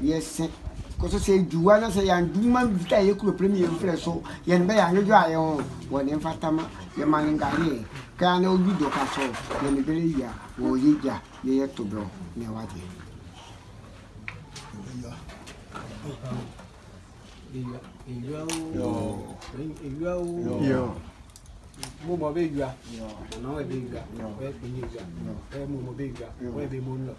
yes koso se duwa na se yan duma vita ye ku premier frère so ye nbe ya njo aye on woni fatama ye man ngare ka na obi do ka so ye ne bere ya wo ye ja ye to bro ne waje yo mo mo be yua no e be yua e be yua e mo be yua o e be mo no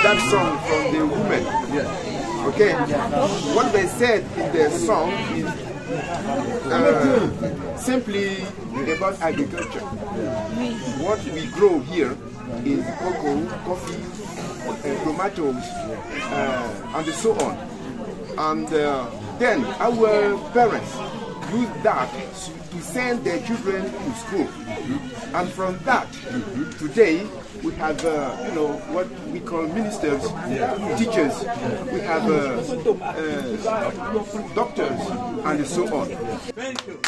That song from the women. Yeah. Okay. What they said in the song is simply about agriculture. What we grow here is cocoa, coffee, tomatoes, and so on. And then our parents use that to send their children to school. And from that, today, we have, what we call ministers, teachers, we have doctors, and so on. Thank you.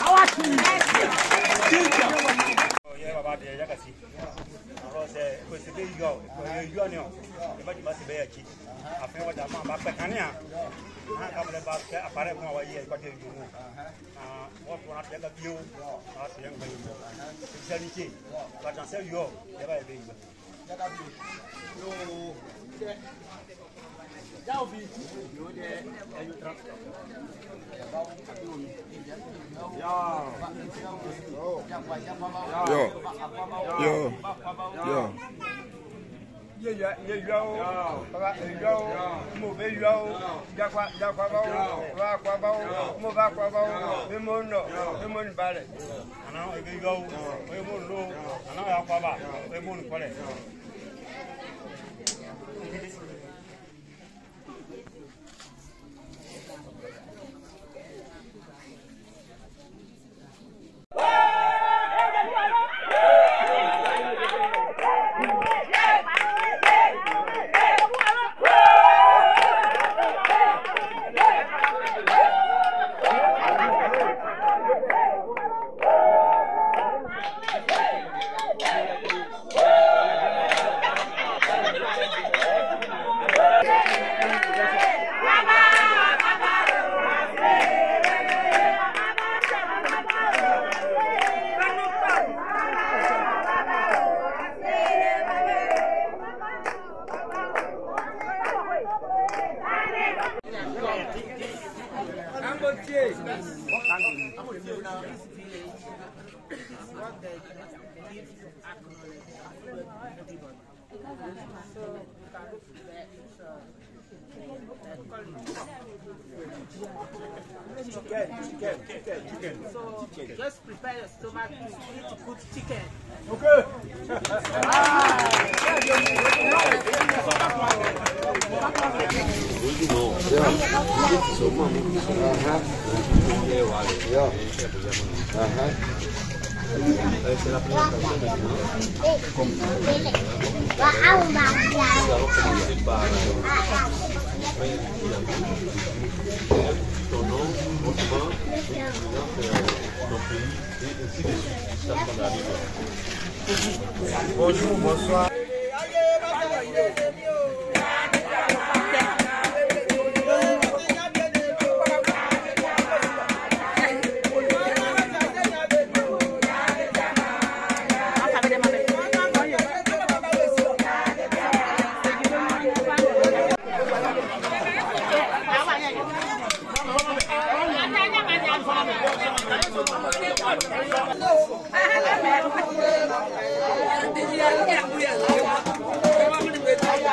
Chicken. So just prepare your stomach to eat good chicken. Okay. Bonjour, bonsoir. Yeah.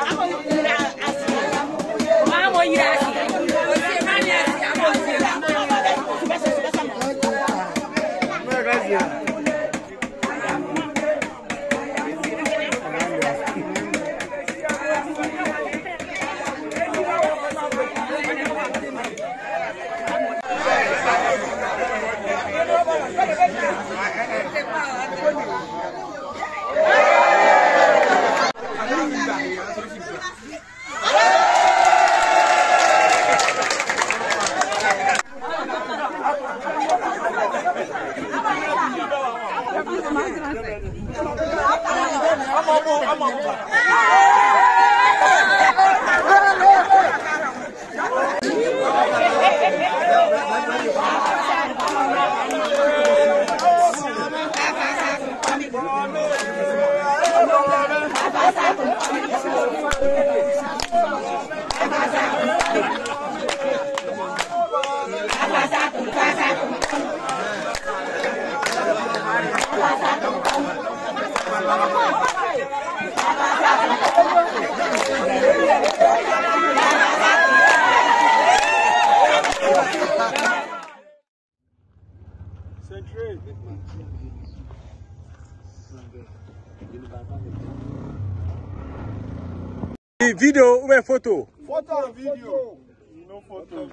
Qui vidéo ou bien photo? Photo en vidéo.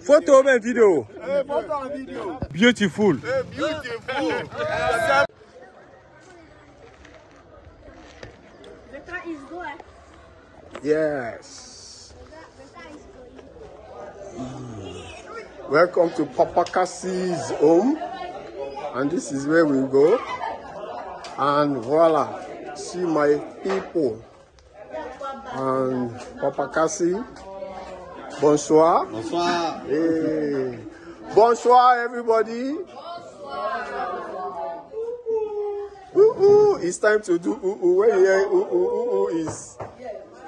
Photo ou bien vidéo? Photo en vidéo. Beautiful. Beautiful. The car is good. Yes. Welcome to Papa Cassie's home. And this is where we go. And voila. See my people. And Papa Cassie. Bonsoir. Bonsoir. Hey. Bonsoir, everybody. It's time to do when you hear is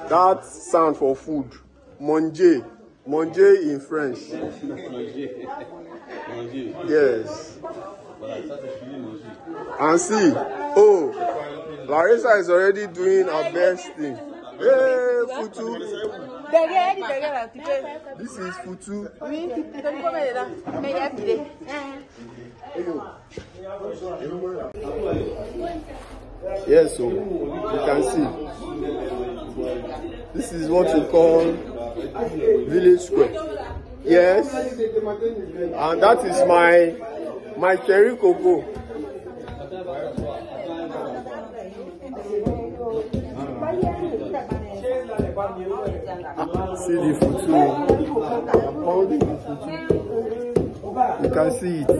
that sound for food. Manger. Manger in French. Yes. And see, Larissa is already doing her best thing. Hey, Futu. This is Futu. Yes, so you can see. This is what we call village square. Yes. And that is my cherry cocoa. See the Futu. I'm holding the Futu. You can see it.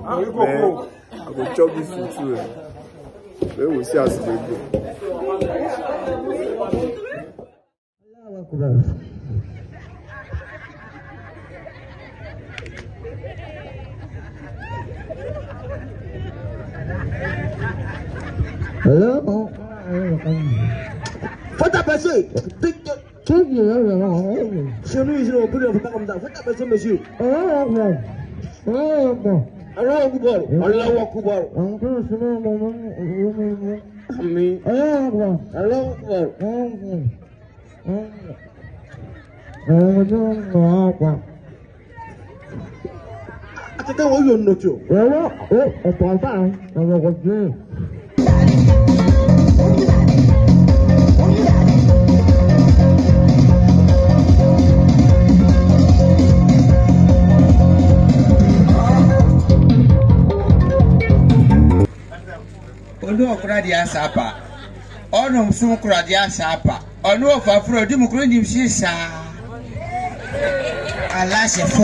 I will chop this Futu. Then we'll see how they go. Hello? Faut t'apercer. Chez nous, ici, on peut le faire comme ça. Faut t'apercer, monsieur. Allah Akbar. Allah Akbar. Amin. Allah Akbar. Attends, on y a une note. On parle pas, hein. On va continuer. Ono okura dia sapa ono msun okura dia sapa ono ofafuro di mukuru ndim sisa ala se fo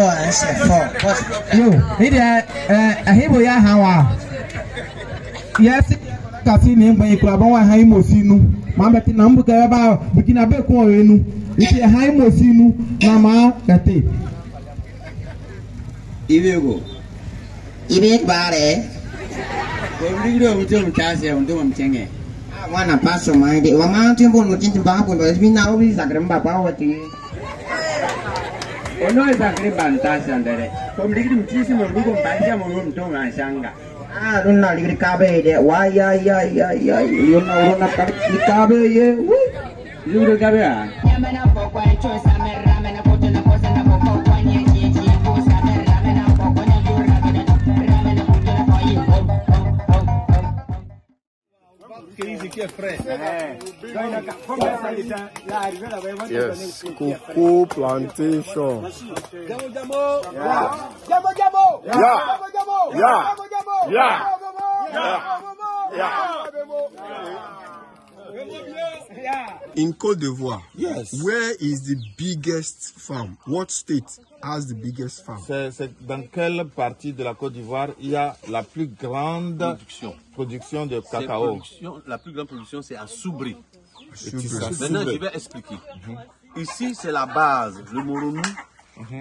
yo ida ahibo ya hawa yes kasi ni ngban ikura bon wa han imosinu ma be tin na mbuka ba bukina be ko enu iti han imosinu na ma kate ibego bare Obrigado, muito chance, muito mchenge. Wana paso mai de wama tempo no tinta ba ko ba bina obi zagramba ba wati. Ono zagramba ntasa ndere. Obrigado mtisi mo rugo mbanja mo mtonga nshanga. Runa ligri kabe de wa ya runa kabe ye. Ligri kabe a. Yamana pokwa chosa merra mena potena cosa na pokwa kwanye ji cosa merra mena pokwa na yura ramena potena koyi. Yes, cocoa plantation. In Côte d'Ivoire, yes. Where is the biggest farm? What state has the biggest farm? C'est dans quelle partie de la Côte d'Ivoire il y a la plus grande production de cacao? La plus grande production, c'est à Soubri. Maintenant, je vais expliquer. Ici, c'est la base, le Moronou.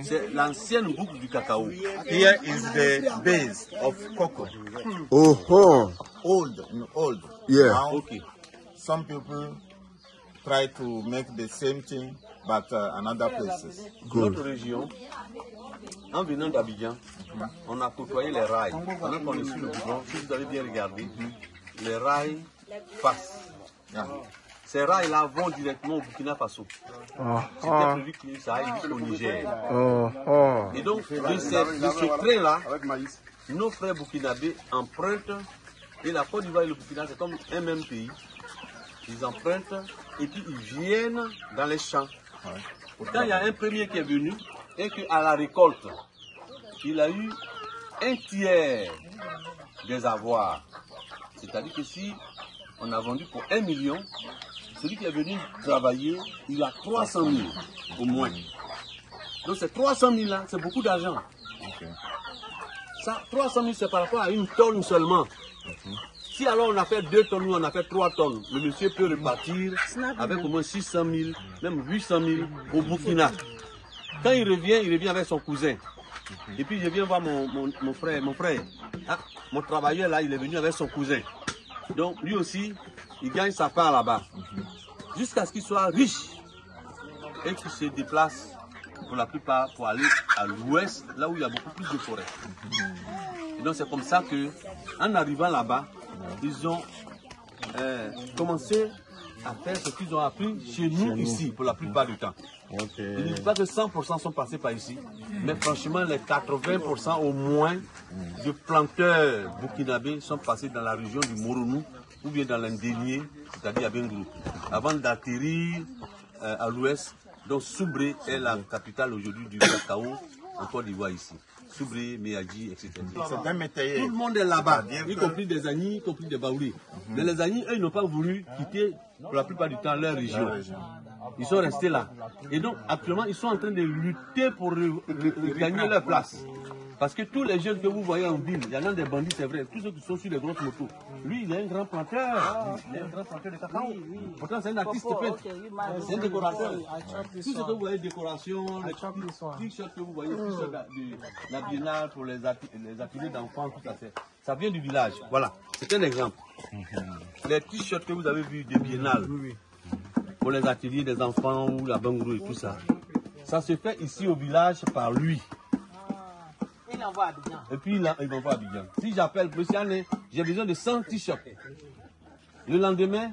C'est l'ancienne boucle du cacao. Here is the base of cocoa. Old. Yeah. Now, okay. Some people try to make the same thing, but another places. Notre région, en venant d'Abidjan, on a côtoyé les rails. Pendant qu'on est sur le bouton, si vous avez bien regardé, les rails passent. Ces rails-là vont directement au Burkina Faso. C'était prévu que ça aille jusqu'au Niger. Et donc, de ce train-là, nos frères burkinabés empruntent, et la Côte d'Ivoire et le Burkina, c'est comme un même pays. Ils empruntent et puis ils viennent dans les champs. Pourtant, il y a un premier qui est venu et qu'à la récolte, il a eu un tiers des avoirs. C'est-à-dire que si on a vendu pour 1 million, celui qui est venu travailler, il a 300 000 au moins. Donc ces 300 000 là, c'est beaucoup d'argent. Ça, 300 000 c'est par rapport à une tonne seulement. Si alors on a fait 2 tonnes, nous on a fait 3 tonnes, le monsieur peut repartir avec au moins 600 000, même 800 000 au Burkina. Quand il revient avec son cousin. Et puis je viens voir mon frère. Ah, mon travailleur là, il est venu avec son cousin. Donc lui aussi, il gagne sa part là-bas. Jusqu'à ce qu'il soit riche et qu'il se déplace pour la plupart pour aller à l'ouest, là où il y a beaucoup plus de forêts. Et donc c'est comme ça que, en arrivant là-bas, ils ont commencé à faire ce qu'ils ont appris chez nous ici, pour la plupart du temps. Je ne dis pas que 100% sont passés par ici, mais franchement, les 80% au moins de planteurs burkinabés sont passés dans la région du Moronou ou bien dans l'Indénié, c'est-à-dire à Bengrou, avant d'atterrir à l'ouest. Donc Soubré est la capitale aujourd'hui du cacao en Côte d'Ivoire ici. Soubré, Méadji, etc. Tout le monde est là-bas, y compris des Agnis, y compris des Baoulés. Mais les Agnis, eux, ils n'ont pas voulu quitter pour la plupart du temps leur région. Ils sont restés là. Et donc, actuellement, ils sont en train de lutter pour gagner leur place. Parce que tous les jeunes que vous voyez en ville, il y en a des bandits, c'est vrai, tous ceux qui sont sur les grosses motos. Lui, il est un grand planteur. Il est un grand planteur de cacao. Pourtant, c'est un artiste peintre. C'est un décorateur. Tout ce que vous voyez, décoration, les t-shirts que vous voyez, tout ça de la biennale pour les ateliers d'enfants, tout ça, ça vient du village. Voilà, c'est un exemple. Les t-shirts que vous avez vus des biennales, pour les ateliers des enfants ou la bangrou et tout ça, ça se fait ici au village par lui. Il envoie à Abidjan. Et puis il envoie à Abidjan. Si j'appelle monsieur Anne, j'ai besoin de 100 t-shirts. Le lendemain,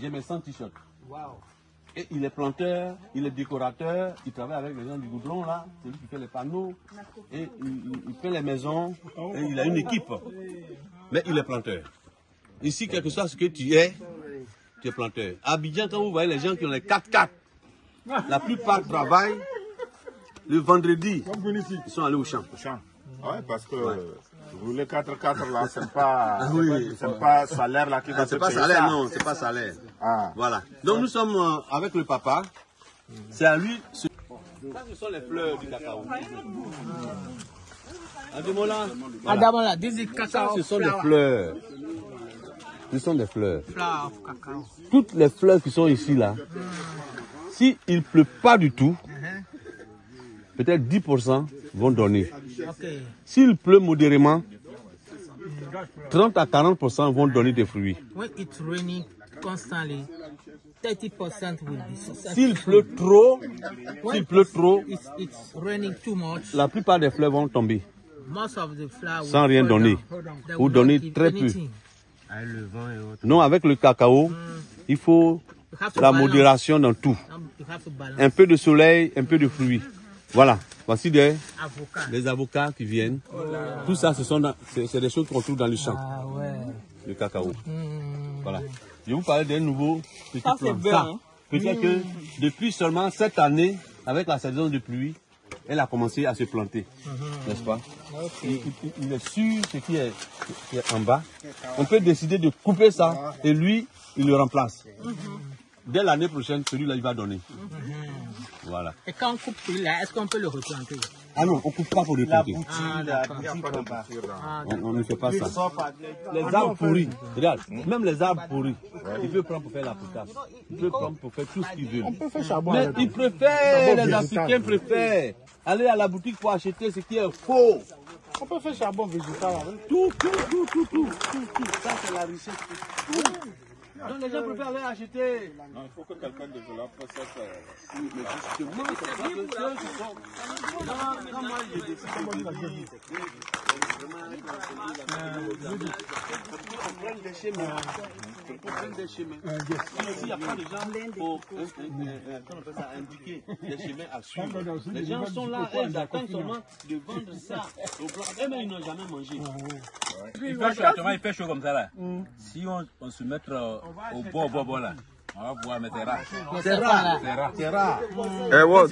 j'ai mes 100 t-shirts. Wow. Et il est planteur, il est décorateur, il travaille avec les gens du goudron là, c'est lui qui fait les panneaux, et il fait les maisons, et il a une équipe. Mais il est planteur. Ici, quel que soit ce que tu es planteur. À Abidjan, quand vous voyez les gens qui ont les 4x4, la plupart travaillent le vendredi, ils sont allés au champ. Oui, parce que rouler 4x4 là, c'est pas salaire là qui va te payer. C'est pas salaire, non, c'est pas salaire. Ah. Voilà. Donc nous sommes avec le papa. C'est à lui. Ça, ce sont les fleurs du cacao. Adamola, Adamola, this is cacao. Ce sont des fleurs. Ce sont des fleurs. Flower of cacao. Toutes les fleurs qui sont ici là, s'il ne pleut pas du tout, peut-être 10% vont donner. Okay. S'il pleut modérément, 30 à 40% vont donner des fruits. When it's raining constantly, 30% will be successful. S'il pleut trop, it's raining too much, la plupart des fleurs vont tomber. Most of the flowers sans rien donner, ou donner très peu. Non, avec le cacao, il faut la modération dans tout. Un peu de soleil, un peu de fruits. Voilà, voici des avocats qui viennent. Tout ça, c'est des choses qu'on trouve dans le champ. Le cacao. Voilà. Je vous parlais d'un nouveau petit plan. Ça, peut-être que depuis seulement cette année, avec la saison de pluie, elle a commencé à se planter. N'est-ce pas? Il est sur ce qui est en bas. On peut décider de couper ça et lui, il le remplace. Dès l'année prochaine, celui-là, il va donner. Voilà. Et quand on coupe celui-là, est-ce qu'on peut le replanter? Ah non, on ne coupe pas pour replanter. On ne fait pas ça. Les arbres pourris, regarde, même les arbres pourris, il peut prendre pour faire la potasse. Il peut prendre pour faire tout ce qu'il veut. Mais ils préfèrent, les Africains préfèrent aller à la boutique pour acheter ce qui est faux. On peut faire charbon végétal avec. Tout. Ça, c'est la richesse. Donc les gens préfèrent aller acheter. Non, il faut que quelqu'un développe ça. Mais justement, c'est ça que ceux qui sont... Non, moi j'ai décidé on prend des chemins. S'il n'y a pas de gens pour indiquer des chemins à suivre, les gens sont là, ils attendent seulement de vendre ça au blanc. Eux-mêmes, ils n'ont jamais mangé. Il fait chaud comme ça là. Si on se met au bord là, On va pouvoir mettre rare. C'est rare. C'est rare. Eh, what?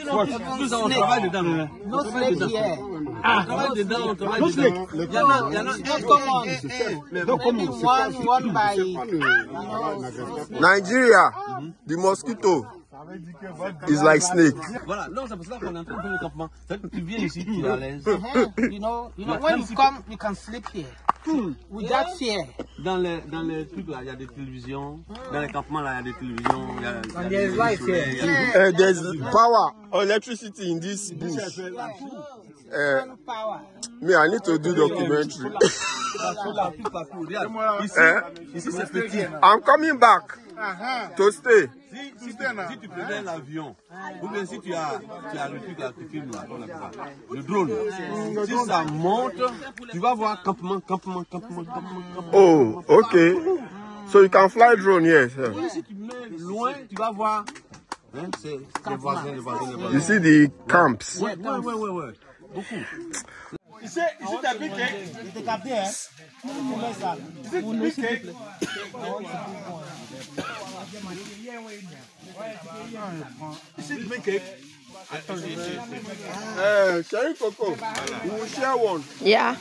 Nous, on travaille dedans. No snake here. On travaille dedans, on travaille dedans. Il y en a. Not common. One by. Nigeria, the mosquito is like snake. Voilà, non, c'est pour ça qu'on est en train de faire le campement. C'est que tu viens ici, tu es à l'aise. You know, when you come, you can sleep here. Without fear. Dans les trucs là, il y a des télévisions. Dans les campements là, il y a des télévisions. There's light here. There's power or electricity in this bush. Me, I need to do documentary. Ici, c'est petit. I'm coming back to stay. Si tu prenais l'avion, ou bien si tu as le truc là, tu filmes là, le drone, si ça monte, tu vas voir campement. Oh, okay. So you can fly drone, yes. Oui, si tu mets loin, tu vas voir. Hein, c'est les voisins. You see the camps. Ouais. Beaucoup. Ici, t'as piqué. Il était capté, hein. Ici, tu piqué. Ici, tu piqué. Sherry Coco, we will share one. Yeah.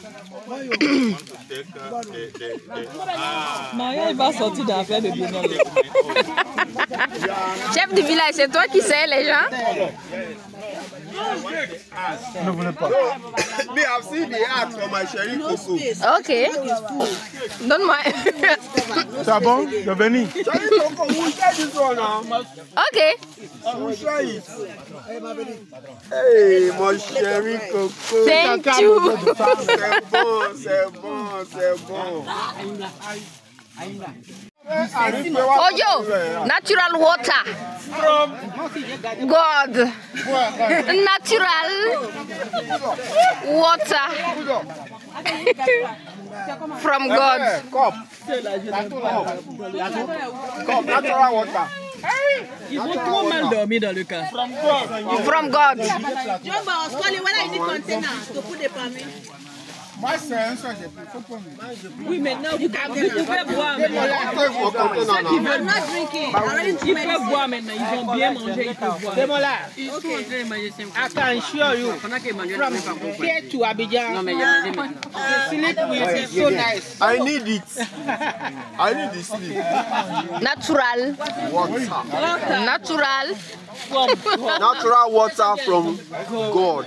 Maria, il va sortir d'affaire de Biennale. Chef du village, c'est toi qui sais les gens? Ne voulez pas. Me, I've seen the art for my Sherry Coco. Ok. Donne-moi. C'est bon? De venir. Sherry Coco, we will share this one now. Ok. We will share it. Hey, mon Sherry Coco. Thank you. C'est bon. Oh yo, natural water. God. Natural water. From God. Natural water. Ils vont trop mal dormir dans le cas. From God. Moi, c'est un seul, j'ai pris. Oui, maintenant, vous pouvez boire. Ceux qui veulent ils peuvent boire maintenant. Ils ont bien mangé, ils peuvent boire. Ils sont en train de manger. I can assure you, from here to Abidjan, the sleep is so nice. I need it. I need the sleep. Natural. Water. Natural. Natural water from God.